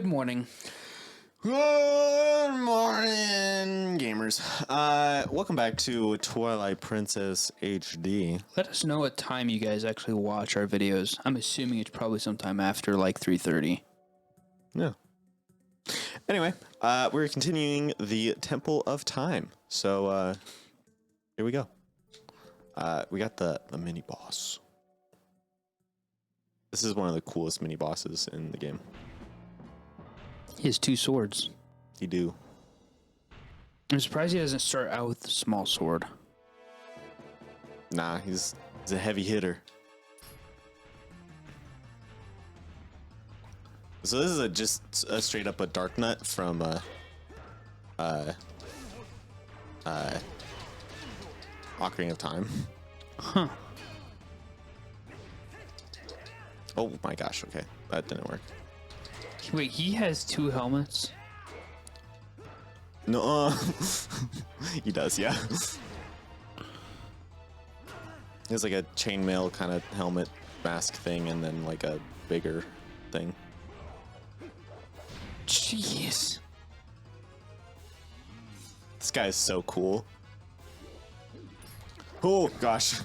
Good morning. Good morning, gamers. Welcome back to Twilight Princess HD. Let us know what time you guys actually watch our videos. I'm assuming it's probably sometime after like 3:30. Yeah. Anyway, we're continuing the Temple of Time. So, here we go. We got the mini boss. This is one of the coolest mini bosses in the game. He has two swords. He do. I'm surprised he doesn't start out with the small sword. Nah, he's a heavy hitter. So this is just a straight up a Dark Nut from Ocarina of Time. Huh. Oh my gosh, okay. That didn't work. Wait, he has two helmets? No, he does, yeah. He has like a chainmail kind of helmet mask thing and then like a bigger thing. Jeez. This guy is so cool. Oh gosh.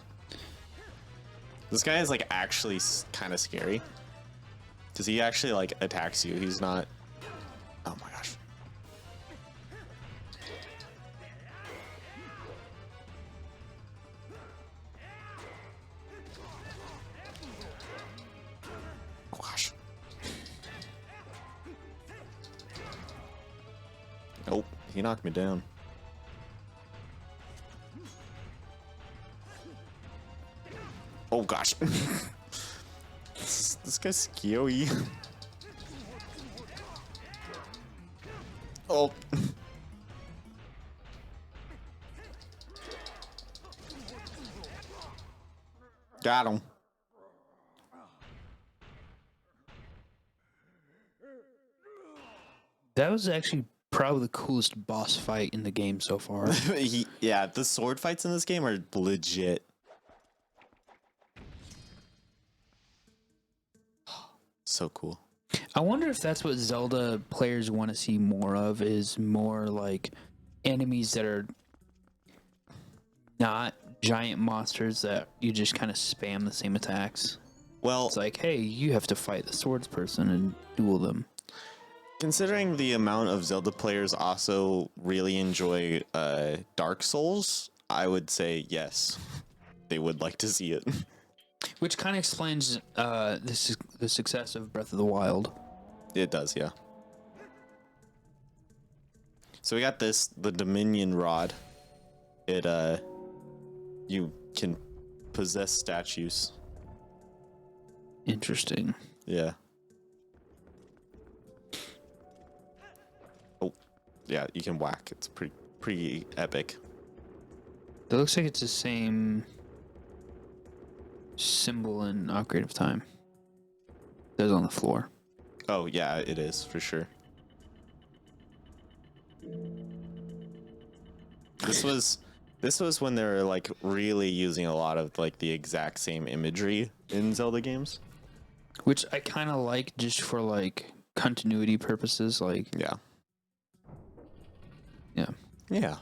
This guy is like actually kind of scary. Because he actually like attacks you. He's not... Oh my gosh. Oh gosh. Nope, he knocked me down. Oh gosh. This guy's scary. Oh. Got him. That was actually probably the coolest boss fight in the game so far. Yeah, the sword fights in this game are legit. So cool. I wonder if that's what Zelda players want to see more of, is more like enemies that are not giant monsters that you just kind of spam the same attacks. Well, It's like, hey, you have to fight the swords person and duel them. considering the amount of Zelda players also really enjoy Dark Souls, I would say yes, they would like to see it. Which kind of explains the success of Breath of the Wild. It does, yeah. So we got the Dominion Rod. It you can possess statues. Interesting. Yeah. Oh, yeah, you can whack. It's pretty epic. It looks like it's the same symbol in Ocarina of Time. That's on the floor. Oh, yeah, it is for sure. This was when they were like really using a lot of like the exact same imagery in Zelda games. Which I kind of like just for like continuity purposes. Like, Yeah. yeah. Yeah.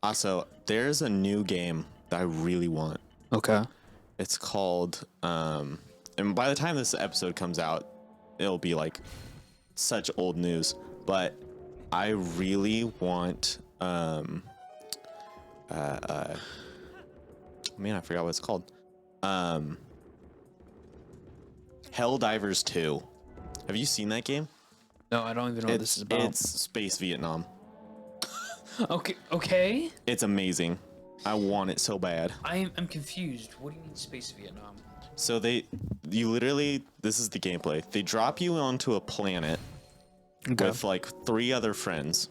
Also, there's a new game that I really want. Okay. It's called and by the time this episode comes out, it'll be like such old news, but I really want man, I forgot what it's called. Helldivers 2. Have you seen that game? No, I don't even know what this is about. It's Space Vietnam. Okay. It's amazing. I want it so bad. I'm confused. What do you mean Space Vietnam? So you literally, this is the gameplay. They drop you onto a planet with like 3 other friends,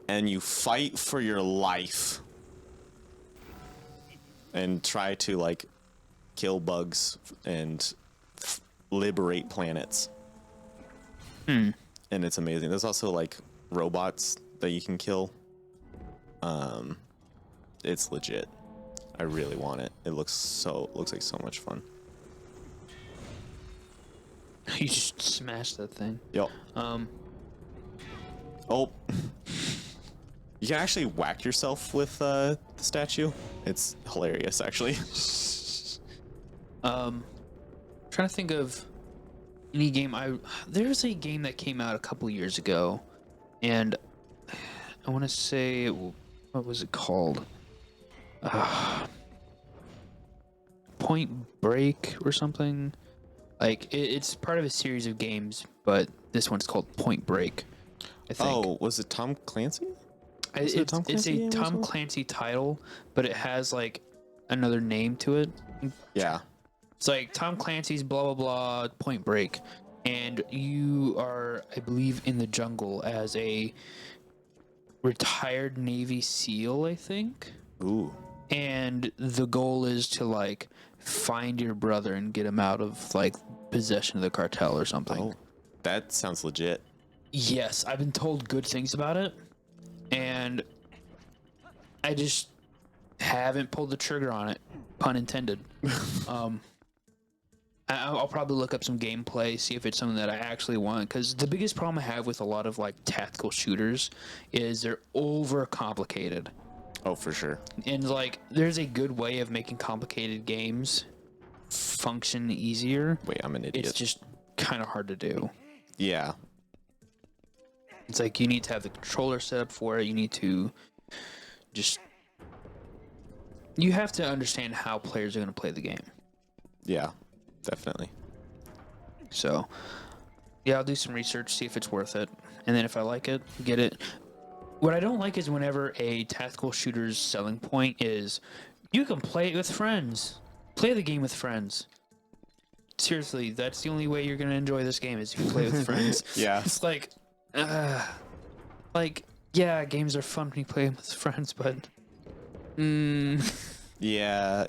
and you fight for your life and try to like kill bugs and liberate planets. And it's amazing. There's also like robots that you can kill. It's legit. I really want it. It looks like so much fun. You just smash that thing. Yep. Um, Oh. You can actually whack yourself with the statue. It's hilarious, actually. trying to think of any game. There's a game that came out a couple years ago, and I want to say, what was it called? Point Break or something. Like it's part of a series of games, but this one's called Point Break, I think. Oh, was it Tom Clancy? It's a Tom Clancy title, but it has like another name to it. Yeah. It's like Tom Clancy's blah blah blah Point Break, and you are, I believe, in the jungle as a retired Navy SEAL, I think. Ooh. And the goal is to like find your brother and get him out of like possession of the cartel or something. Oh, that sounds legit. Yes, I've been told good things about it, and I just haven't pulled the trigger on it, pun intended. I'll probably look up some gameplay, see if it's something that I actually want, because the biggest problem I have with a lot of like tactical shooters is they're over complicated. Oh, for sure. And like there's a good way of making complicated games function easier. Wait, I'm an idiot. It's just kind of hard to do. Yeah. It's like you need to have the controller set up for it. You need to just... You have to understand how players are going to play the game. Yeah, definitely. So, yeah, I'll do some research, see if it's worth it. And then if I like it, get it. What I don't like is whenever a tactical shooter's selling point is, you can play it with friends. Play the game with friends. Seriously, that's the only way you're going to enjoy this game is if you play with friends. Yeah. It's like, yeah, games are fun when you play them with friends, but... Yeah.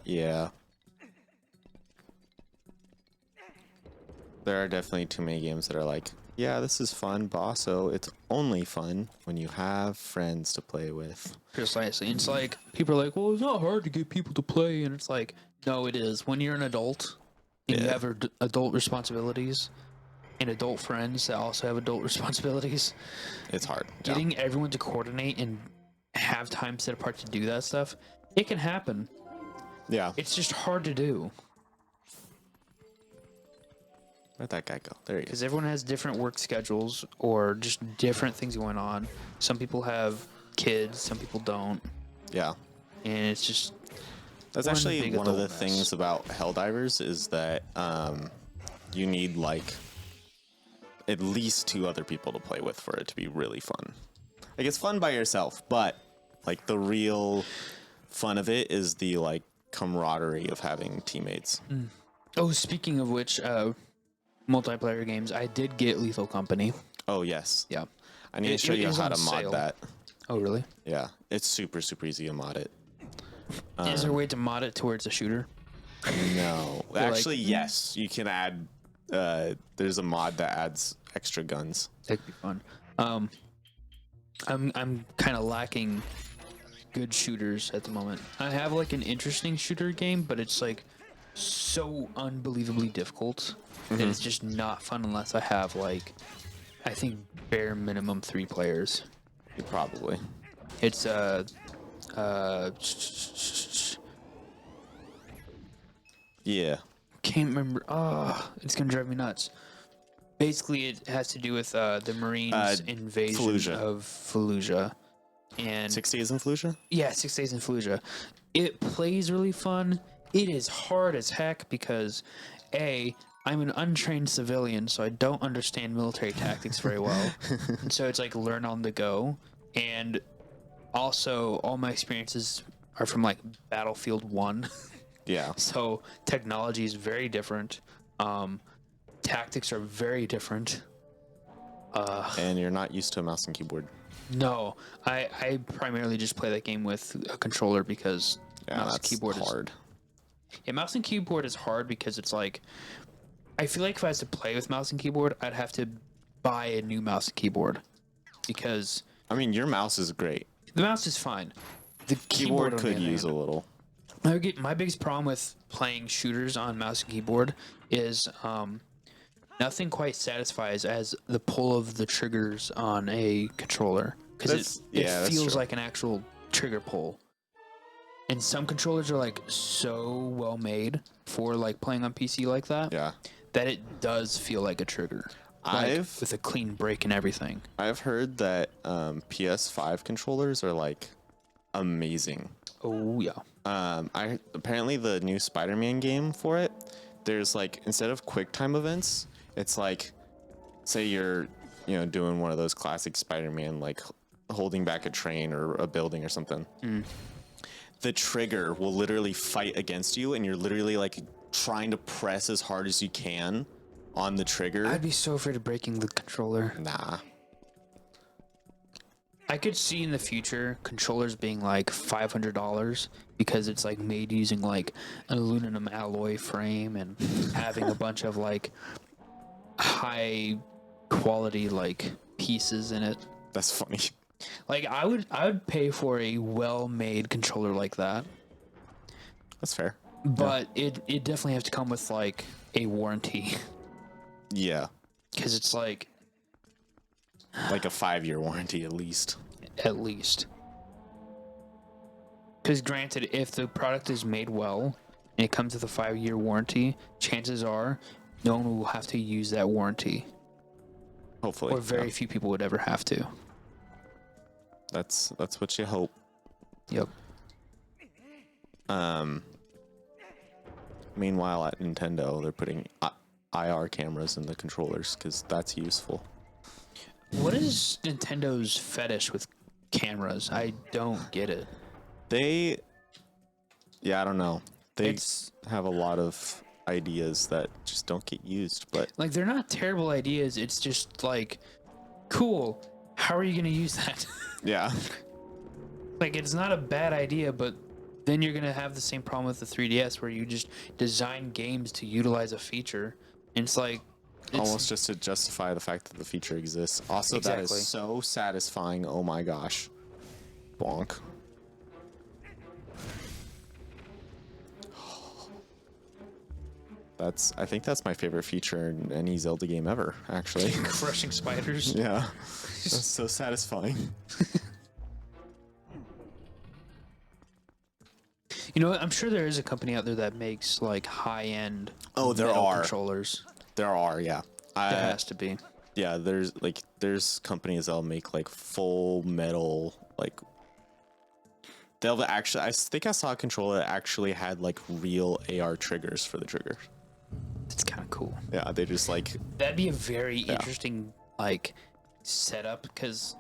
There are definitely too many games that are like, yeah, this is fun, but also it's only fun when you have friends to play with. Precisely. It's like, people are like, well, it's not hard to get people to play. And it's like, no, it is. When you're an adult and you have adult responsibilities and adult friends that also have adult responsibilities, It's hard. getting everyone to coordinate and have time set apart to do that stuff, it can happen. Yeah. It's just hard to do. Where'd that guy go? There he is. Because everyone has different work schedules or just different things going on. Some people have kids, some people don't. Yeah. And it's just... That's one actually big one of the adult mess. things about Helldivers is that you need like at least 2 other people to play with for it to be really fun. Like it's fun by yourself, but like the real fun of it is the like camaraderie of having teammates. Oh, speaking of which, multiplayer games, I did get Lethal Company. Oh yes. Yeah. I need to show you is how on to mod sale. that. Oh, really? Yeah. It's super easy to mod it. Is there a way to mod it to where it's a shooter? No. like- Actually, yes. You can add there's a mod that adds extra guns. That'd be fun. I'm kind of lacking good shooters at the moment. I have like an interesting shooter game, but it's like so unbelievably difficult that it's just not fun unless I have like, I think bare minimum 3 players. Probably. It's Yeah. can't remember. Oh, it's gonna drive me nuts. Basically, it has to do with the Marines' invasion Fallujah. of Fallujah, and 6 Days in Fallujah? yeah, 6 Days in Fallujah. It plays really fun. It is hard as heck because, I'm an untrained civilian, so I don't understand military tactics very well, and so it's like learn on the go. And also, all my experiences are from like Battlefield 1. Yeah. So technology is very different. Tactics are very different. And you're not used to a mouse and keyboard. No, I primarily just play that game with a controller because Yeah, mouse and that's keyboard hard. Yeah, mouse and keyboard is hard because it's like, I feel like if I was to play with mouse and keyboard, I'd have to buy a new mouse and keyboard because I mean, your mouse is great. the mouse is fine. The Keyboard on the could other use hand- a little. My biggest problem with playing shooters on mouse and keyboard is nothing quite satisfies as the pull of the triggers on a controller because it feels like an actual trigger pull. And some controllers are like so well made for like playing on PC like that. Yeah. That it does feel like a trigger. Like, with a clean break and everything. I've heard that PS5 controllers are like amazing. Oh yeah. Apparently the new Spider-Man game for it, there's like, instead of quick time events, it's like, say you're doing one of those classic Spider-Man, like holding back a train or a building or something. The trigger will literally fight against you, and you're literally like trying to press as hard as you can on the trigger. I'd be so afraid of breaking the controller. Nah. I could see in the future controllers being like $500 because it's like made using like an aluminum alloy frame and having a bunch of like high quality like pieces in it. That's funny. Like I would pay for a well-made controller like that. That's fair. But it definitely has to come with like a warranty. Yeah. Because it's like a 5-year warranty at least. At least. Because granted, if the product is made well and it comes with a 5-year warranty, chances are no one will have to use that warranty. Hopefully. Or very few people would ever have to. That's what you hope. Yep. Meanwhile, at Nintendo, they're putting IR cameras in the controllers because that's useful. What is Nintendo's fetish with cameras? I don't get it. I don't know. They have a lot of ideas that just don't get used, but like they're not terrible ideas. It's just like, cool. How are you going to use that? Yeah. Like it's not a bad idea, but then you're going to have the same problem with the 3DS where you just design games to utilize a feature. And it's like almost just to justify the fact that the feature exists. Also, that is so satisfying. Oh my gosh. Bonk. I think that's my favorite feature in any Zelda game ever, actually. Crushing spiders. Yeah. That's so satisfying. You know what? I'm sure there is a company out there that makes like high-end controllers. There are, yeah. There has to be. Yeah, there's companies that'll make like full metal, like they'll actually, I think I saw a controller that actually had like real AR triggers for the triggers. It's kind of cool. Yeah, they just like, that'd be a very interesting like setup because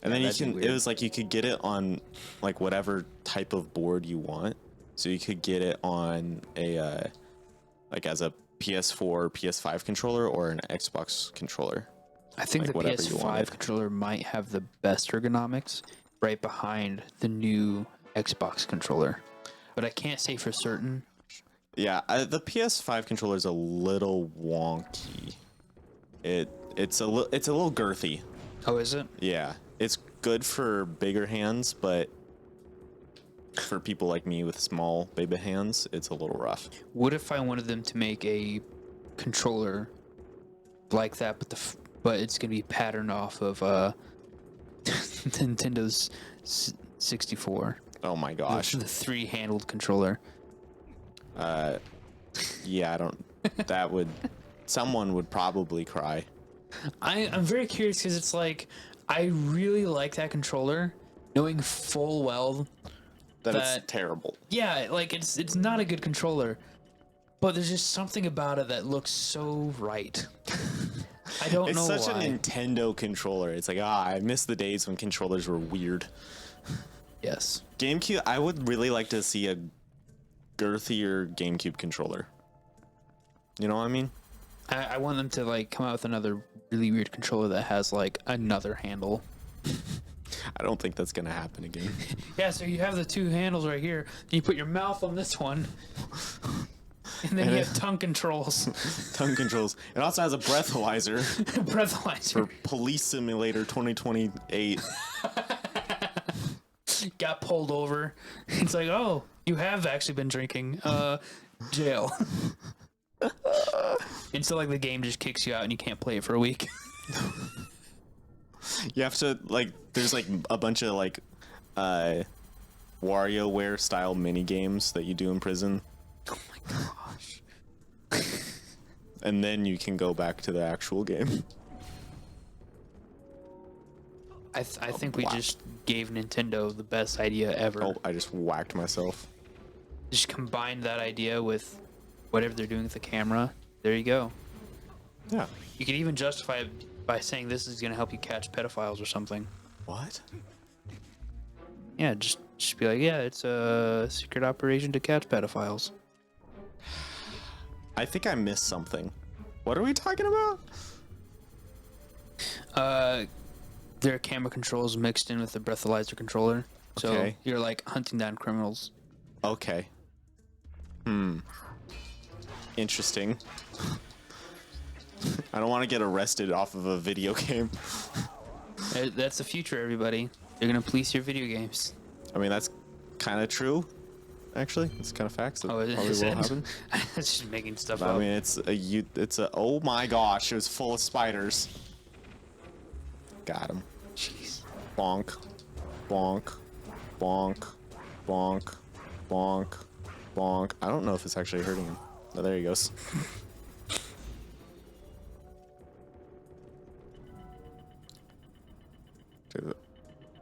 and then it was like you could get it on like whatever type of board you want. So you could get it on a like as a PS4 or PS5 controller or an Xbox controller. I think the PS5 controller might have the best ergonomics right behind the new Xbox controller. But I can't say for certain. Yeah, the PS5 controller is a little wonky. It's a little girthy. Oh, is it? Yeah, it's good for bigger hands, but for people like me with small baby hands, it's a little rough. What if I wanted them to make a controller like that, but it's gonna be patterned off of Nintendo's 64? Oh my gosh, the 3-handled controller. Yeah, I don't. That would. Someone would probably cry. I'm very curious because it's like I really like that controller, knowing full well that it's terrible. Yeah, like it's not a good controller, but there's just something about it that looks so right. I don't know why. It's such a Nintendo controller. It's like, I miss the days when controllers were weird. Yes. GameCube, I would really like to see a girthier GameCube controller. You know what I mean? I want them to like come out with another really weird controller that has like another handle. I don't think that's gonna happen again. Yeah, so you have the 2 handles right here. Then you put your mouth on this one, and then you have tongue controls. Tongue controls. It also has a breathalyzer. Breathalyzer for Police Simulator 2028. Got pulled over. It's like, oh, you have actually been drinking. Jail. And so like the game just kicks you out and you can't play it for a week. You have to like. There's like a bunch of like, WarioWare style mini games that you do in prison. Oh my gosh. And then you can go back to the actual game. I think we just gave Nintendo the best idea ever. Oh, I just whacked myself. Just combine that idea with whatever they're doing with the camera. There you go. Yeah. You could even justify it by saying this is going to help you catch pedophiles or something. What? Yeah, just be like, yeah, it's a secret operation to catch pedophiles. I think I missed something. What are we talking about? Their camera controls mixed in with the breathalyzer controller. So Okay. you're like hunting down criminals. Okay. Interesting. I don't want to get arrested off of a video game. That's the future, everybody. They're going to police your video games. I mean, that's kind of true. Actually, it's kind of facts. That Oh, probably is will it? happen. That's just making stuff I up. mean, it's a. Oh my gosh! It was full of spiders. Got him. Jeez. Bonk, bonk, bonk, bonk, bonk, bonk. I don't know if it's actually hurting him. Oh, there he goes.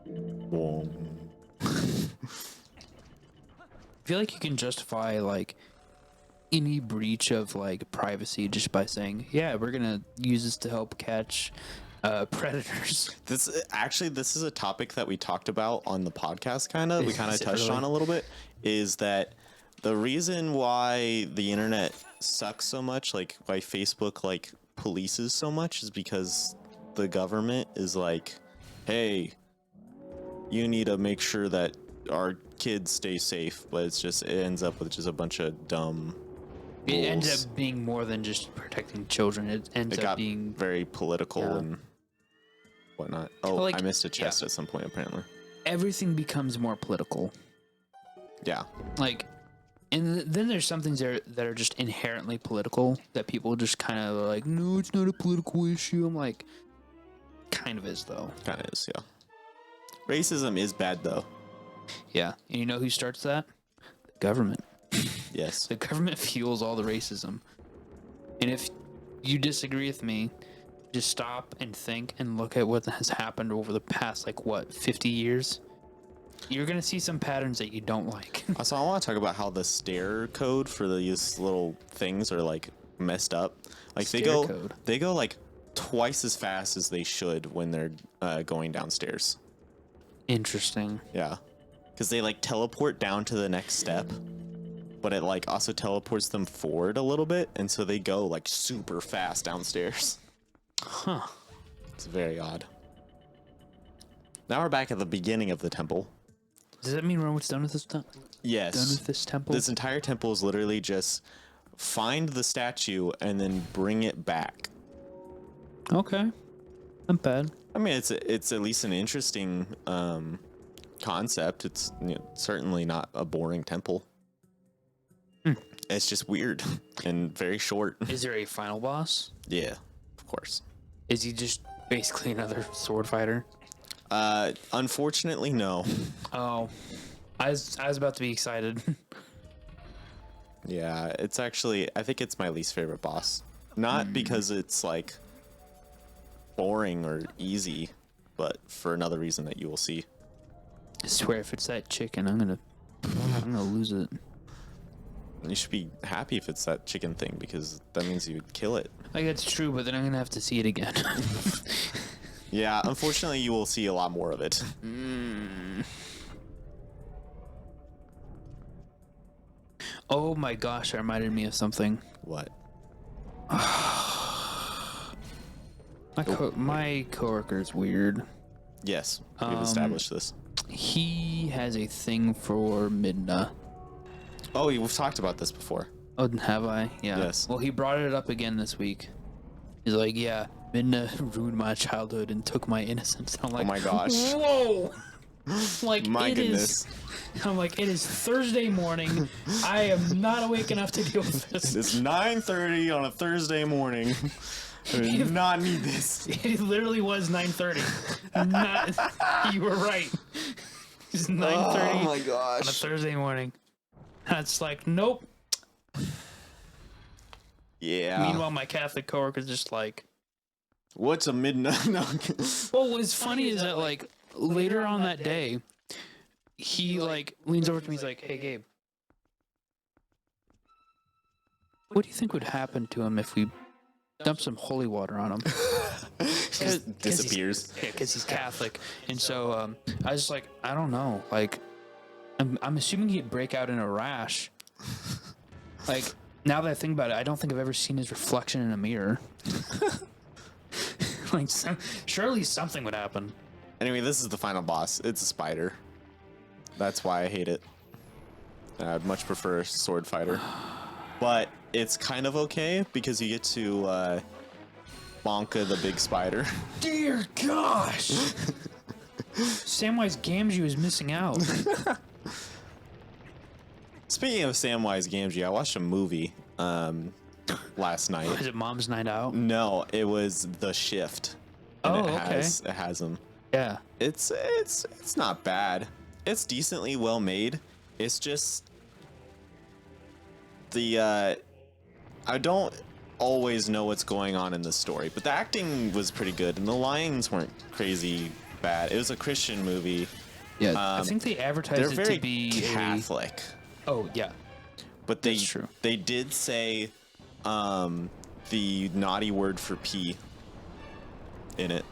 Boom. I feel like you can justify like any breach of like privacy just by saying, yeah, we're gonna use this to help catch predators. This is a topic that we talked about on the podcast. We kind of Is it touched really? on a little bit. Is that the reason why the internet sucks so much? Like why Facebook like polices so much is because the government is like, hey, you need to make sure that our kids stay safe, but it ends up with just a bunch of dumb It rules. ends up being more than just protecting children. It ends It up got being very political Yeah. and whatnot. Oh, Like, I missed a chest at some point apparently. everything becomes more political. Yeah. Like, and then there's some things that are just inherently political that people just kind of like, no, it's not a political issue. I'm like, kind of is though. Kind of is, yeah. Racism is bad though. Yeah, and you know who starts that? The government. Yes. The government fuels all the racism. And if you disagree with me, just stop and think and look at what has happened over the past, 50 years? You're going to see some patterns that you don't like. Also, I want to talk about how the stair code for these little things are like messed up. Like Stair code? they go like twice as fast as they should when they're going downstairs. Interesting. Yeah. Because they like teleport down to the next step, but it like also teleports them forward a little bit, and so they go like super fast downstairs. Huh. It's very odd. Now we're back at the beginning of the temple. Does that mean we're almost done with this done Yes. with this temple? This entire temple is literally just find the statue and then bring it back. Okay. Not bad. I mean, it's at least an interesting concept. It's certainly not a boring temple. It's just weird and very short. Is there a final boss? Yeah, of course. Is he just basically another sword fighter? Unfortunately, no. Oh. I was about to be excited. Yeah, it's actually, I think it's my least favorite boss. Not because it's like boring or easy, but for another reason that you will see. I swear if it's that chicken, I'm gonna lose it. You should be happy if it's that chicken thing, because that means you'd kill it. Like, that's true, but then I'm gonna have to see it again. Yeah, unfortunately, you will see a lot more of it. Oh my gosh, that reminded me of something. What? My coworker's weird. Yes, we've established this. He has a thing for Midna. Oh, we've talked about this before. Oh, have I? Yeah. Yes. Well, he brought it up again this week. He's like, yeah, Midna ruined my childhood and took my innocence. I'm like, Oh my gosh. Whoa! Like, My it goodness. I'm like, it is Thursday morning. I am not awake enough to deal with this. It's 9:30 on a Thursday morning. I do not need this. It literally was 9:30. Not, you were right. It's 9:30 Oh my on a gosh. Thursday morning. It's like, nope. Yeah. Meanwhile, my Catholic coworker's just like, What's a midnight? No. well, what's funny is that, like, later on that day, he, like, leans over to me. He's like, hey, Gabe, what do you think would happen to him if we dump some holy water on him? Just disappears. Yeah, because he's Catholic. And so I was just like, I don't know. Like, I'm assuming he'd break out in a rash. Like, now that I think about it, I don't think I've ever seen his reflection in a mirror. Like, surely something would happen. Anyway, this is the final boss. It's a spider. That's why I hate it. I'd much prefer a sword fighter. But it's kind of okay because you get to bonka the big spider. Dear gosh! Samwise Gamgee is missing out. Speaking of Samwise Gamgee, I watched a movie last night. Is it Mom's Night Out? No, it was The Shift. And Oh, it has him. Yeah. It's not bad. It's decently well made. It's just the I don't always know what's going on in the story, but the acting was pretty good and the lines weren't crazy bad. It was a Christian movie. Yeah. I think they advertised They're it very to be Catholic. Oh, yeah. But That's true. They did say the naughty word for pee in it.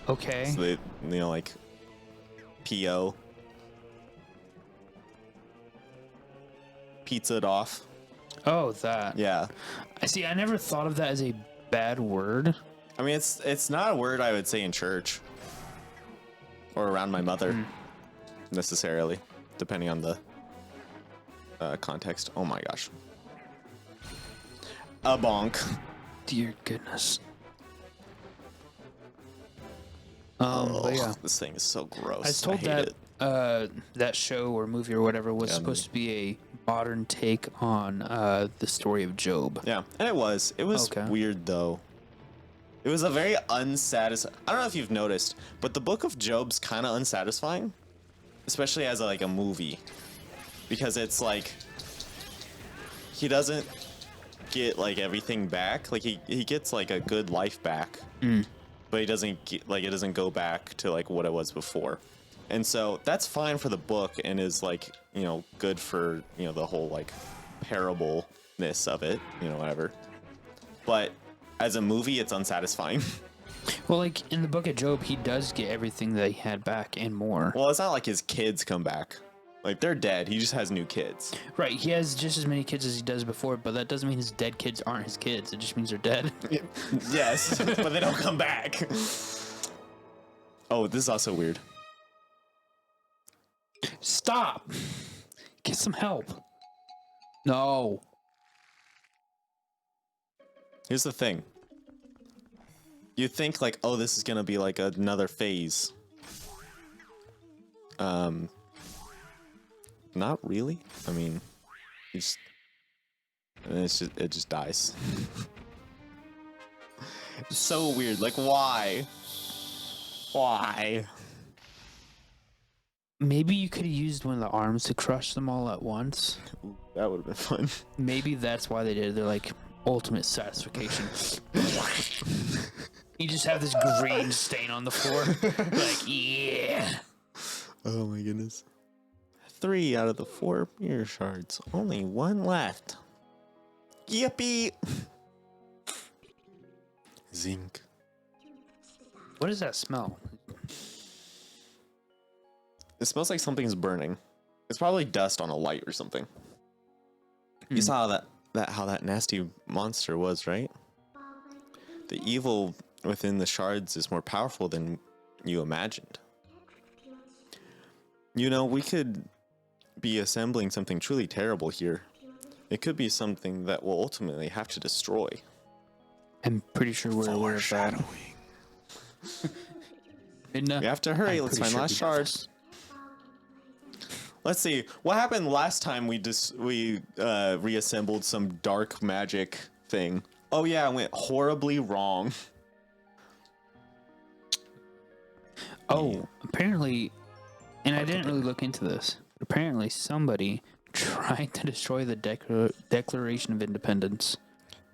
Okay. So they, like PO. Pizzaed off. Oh, that. Yeah. I see. I never thought of that as a bad word. I mean, it's not a word I would say in church or around my mother necessarily, depending on the context. Oh my gosh. A bonk. Dear goodness. But yeah. This thing is so gross. I was told hate that it. that show or movie or whatever was Yeah, supposed to be a modern take on the story of Job. Yeah, and it was. It was Okay. weird though. It was a very unsatisfying. I don't know if you've noticed, but the Book of Job's kind of unsatisfying, especially as like a movie, because it's like he doesn't get like everything back. Like he gets like a good life back, but he doesn't get, like it doesn't go back to like what it was before. And so that's fine for the book and is like, you know, good for, you know, the whole like parable-ness of it, you know, whatever. But as a movie, it's unsatisfying. Well, like in the book of Job, he does get everything that he had back and more. Well, it's not like his kids come back. Like they're dead. He just has new kids. Right, he has just as many kids as he does before, but that doesn't mean his dead kids aren't his kids. It just means they're dead. Yes, but they don't come back. Oh, this is also weird. Stop! Get some help. No. Here's the thing. You think like, oh, this is gonna be like another phase. Not really. I mean, it just dies. It's so weird. Like, why? Why? Maybe you could have used one of the arms to crush them all at once. Ooh, that would have been fun. Maybe that's why they did it. They're like, ultimate satisfaction. You just have this green stain on the floor. Like, yeah. Oh my goodness. 3 out of the 4 mirror shards. Only 1 left. Yippee! Zinc. What does that smell? It smells like something's burning. It's probably dust on a light or something. You saw how that nasty monster was, right? The evil within the shards is more powerful than you imagined. You know, we could be assembling something truly terrible here. It could be something that we'll ultimately have to destroy. I'm pretty sure we're aware of that. And, We have to hurry. I'm Let's pretty find sure last we got shard. this. Let's see what happened last time. We reassembled some dark magic thing. Oh yeah, it went horribly wrong. Oh, apparently, and I didn't really look into this. Apparently, somebody tried to destroy the Declaration of Independence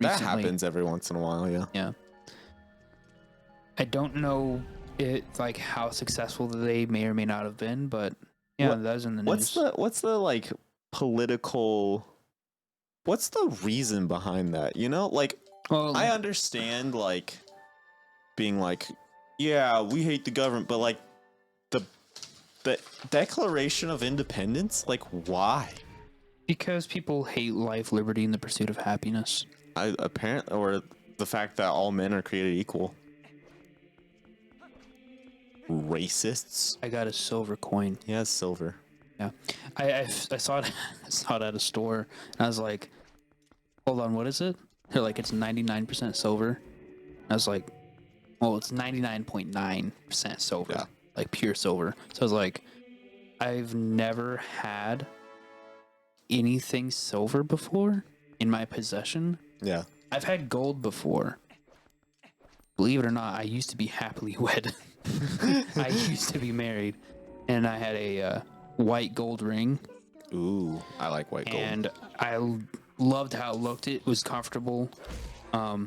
That recently. happens every once in a while. Yeah. Yeah. I don't know like how successful they may or may not have been, but yeah, that was in the news. What's the like political? What's the reason behind that? You know, like Well, I understand like being like, yeah, we hate the government, but like the Declaration of Independence, like why? because people hate life, liberty, and the pursuit of happiness. Or the fact that all men are created equal. Racists. I got a silver coin. He has silver. Yeah, I saw it. I saw it at a store, and I was like, "Hold on, what is it?" They're like, "It's 99% silver." I was like, "Well, it's 99.9% silver, Yeah. like pure silver." So I was like, "I've never had anything silver before in my possession. Yeah. I've had gold before. Believe it or not, I used to be happily wed. I used to be married, and I had a white gold ring." Ooh, I like white gold. And I loved how it looked. It was comfortable. I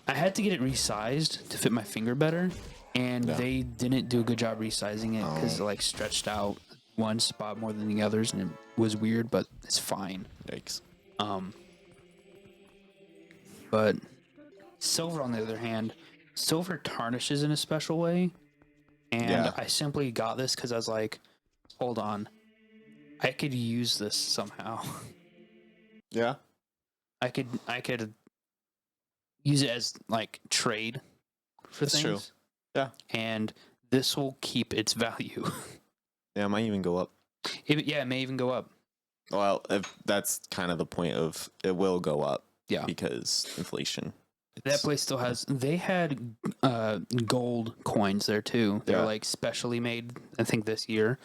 had to get it resized to fit my finger better, and they didn't do a good job resizing it because it like stretched out one spot more than the others, and it was weird, but it's fine. Yikes. But silver, on the other hand, silver tarnishes in a special way, and Yeah. I simply got this because I was like, hold on, I could use this somehow. Yeah. I could use it as like trade for That's things. true. Yeah. And this will keep its value. Yeah, it might even go up. It may even go up. Well, if that's kind of the point of it will go up. Yeah. Because inflation. That place still has. They had gold coins there too. They were Yeah. like specially made. I think this year,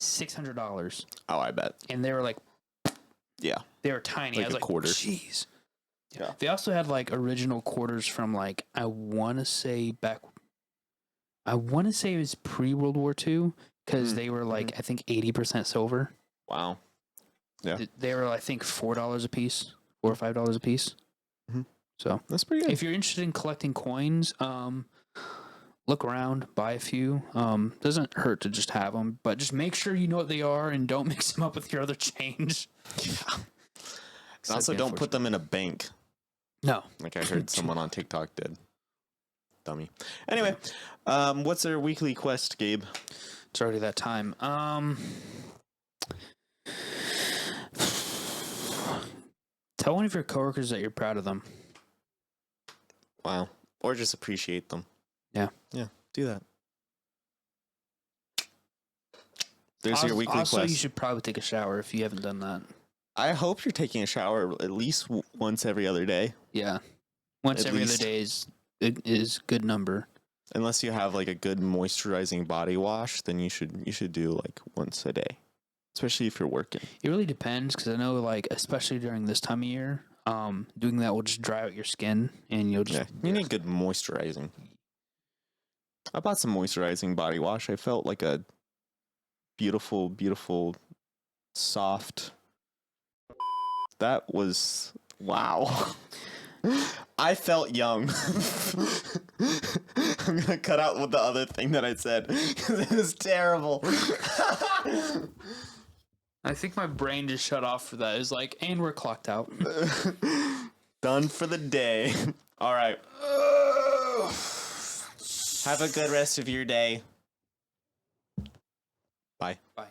$600, Oh, I bet. and they were like Yeah. they were tiny. Like I was a like, quarter. jeez. Yeah. They also had like original quarters from like I want to say it was pre-World War II because they were like I think 80% silver. Wow. Yeah. They were I think $4 a piece, $4 or $5 a piece. Mhm. So That's pretty good. if you're interested in collecting coins, look around, buy a few. Doesn't hurt to just have them, but just make sure you know what they are and don't mix them up with your other change. Yeah. Also, don't put them in a bank. No. Like I heard someone on TikTok did. Dummy. Anyway, what's our weekly quest, Gabe? It's already that time. Tell one of your coworkers that you're proud of them. Wow. Or just appreciate them. Yeah. Yeah, do that. There's your weekly also, quest. you should probably take a shower if you haven't done that. I hope you're taking a shower at least once every other day. Yeah. Once At every least. other day is good number. Unless you have like a good moisturizing body wash, then you should do like once a day. Especially if you're working. It really depends because I know like especially during this time of year, doing that will just dry out your skin and you'll just Yeah, you need good moisturizing. I bought some moisturizing body wash. I felt like a beautiful, beautiful, soft. That was wow. I felt young. I'm gonna cut out with the other thing that I said because it was terrible. I think my brain just shut off for that. It's like, and we're clocked out. Done for the day. All right. Have a good rest of your day. Bye. Bye.